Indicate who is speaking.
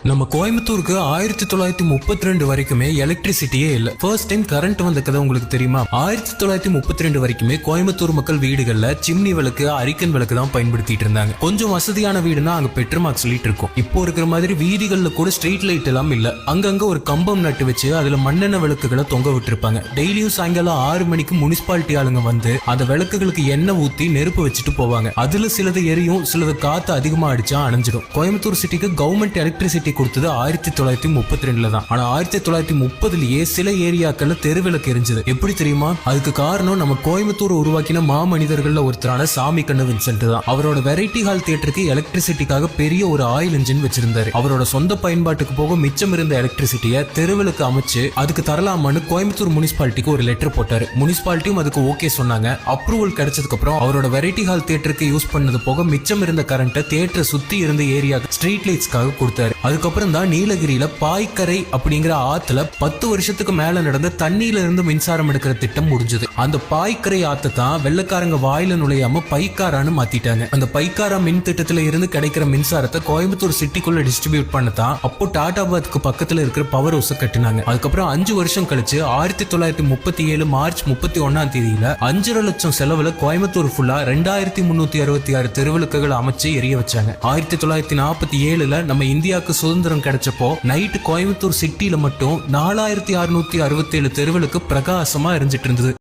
Speaker 1: நம்ம கோயம்புத்தூருக்கு 1932 வரைக்குமே எலக்ட்ரிசிட்டியே இல்ல. ஃபர்ஸ்ட் டைம் கரண்ட் வந்த கதை உங்களுக்கு தெரியுமா? 1932 வரைக்குமே கோயம்புத்தூர் மக்கள் வீடுகள்ல சிம்னி விளக்கு, அரிக்கன் விளக்கு தான் பயன்படுத்திட்டு இருந்தாங்க. கொஞ்சம் வசதியான வீடுனா அங்க பெட்ரோமாக்ஸ் லைட் இருக்கும். இப்போ இருக்கிற மாதிரி வீதிகள்ல கூட ஸ்ட்ரீட் லைட் எல்லாம் இல்ல. அங்கங்க ஒரு கம்பம் நட்டு வச்சு அதுல மண்ணெண்ணெய் விளக்குகளை தொங்க விட்டுருப்பாங்க. டெய்லியும் சாயங்காலம் 6 மணிக்கு முனிசிபாலிட்டி ஆளுங்க வந்து அந்த விளக்குகளுக்கு எண்ணெய் ஊத்தி நெருப்பு வச்சுட்டு போவாங்க. அதுல சிலது எரியும், சிலது காத்து அதிகமா அடிச்சா அணைஞ்சிடும். கோயம்புத்தூர் சிட்டிக்கு கவர்மெண்ட் எலக்ட்ரிசிட்டி கொடுத்தது 1932 தான். ஆனா 1930லயே சில ஏரியாக்கள்ல தெருவிளக்கு எரிஞ்சது. எப்படி தெரியுமா? அதுக்கு காரணம் நம்ம கோயம்புத்தூர் உருவாக்கின மாமனிதர்கள்ல ஒருத்தரான சாமி கண்ணு வின்சென்ட் தான். அவரோட வெரைட்டி ஹால் தியேட்டருக்கு எலக்ட்ரிசிட்டிக்காக பெரிய ஒரு ஆயில் இன்ஜின் வச்சிருந்தாரு. அவரோட சொந்த பயன்பாட்டுக்கு போக மிச்சம் இருந்த எலக்ட்ரிசிட்டியை தெருவிளக்கு அமைச்சு அதுக்கு தரலாமான்னு கோயம்புத்தூர் முனிசிபாலிட்டிக்கு ஒரு லெட்டர் போட்டாரு. முனிசிபாலிட்டியும் அதுக்கு ஓகே சொன்னாங்க. அப்ரூவல் கிடைச்சதுக்கு அப்புறம் அவரோட வெரைட்டி ஹால் தியேட்டருக்கு யூஸ் பண்ணது போக மிச்சம் இருந்த கரண்ட்டை தியேட்டரை சுத்தி இருந்த ஏரியா ஸ்ட்ரீட் லைட்ஸ்க்காக கொடுத்தாரு. அதுக்கப்புறம் தான் நீலகிரியில பாய்க்கரை அப்படிங்கிற ஆத்துல 10 வருஷத்துக்கு மேல நடந்த தண்ணியில இருந்து மின்சாரம் எடுக்கிற திட்டம் முடிஞ்சது. அந்த பாய்க்கரை ஆத்தை தான் வெள்ளக்காரங்க வாயில நுழையாம பைக்காரான்னு மாத்திட்டாங்க. அந்த பைக்காரா மின் திட்டத்துல இருந்து கிடைக்கிற மின்சாரத்தை கோயம்புத்தூர் சிட்டிக்குள்ள டிஸ்ட்ரிபியூட் பண்ணதான் அப்போ டாடாபாத்துக்கு பக்கத்துல இருக்கிற பவர் ஹவுஸ் கட்டினாங்க. அதுக்கப்புறம் 5 வருஷம் கழிச்சு 1937 மார்ச் 31 5.5 லட்சம் செலவுல கோயம்புத்தூர் ஃபுல்லா 2366 தெருவிளக்குகள் அமைச்சு எரிய வச்சாங்க. 1947 நம்ம இந்தியாவுக்கு சுதந்திரம் கிடைச்சப்போ நைட்டு கோயம்புத்தூர் சிட்டில மட்டும் 4667 தெருவிளக்கு பிரகாசமா எரிஞ்சிட்டு இருந்தது.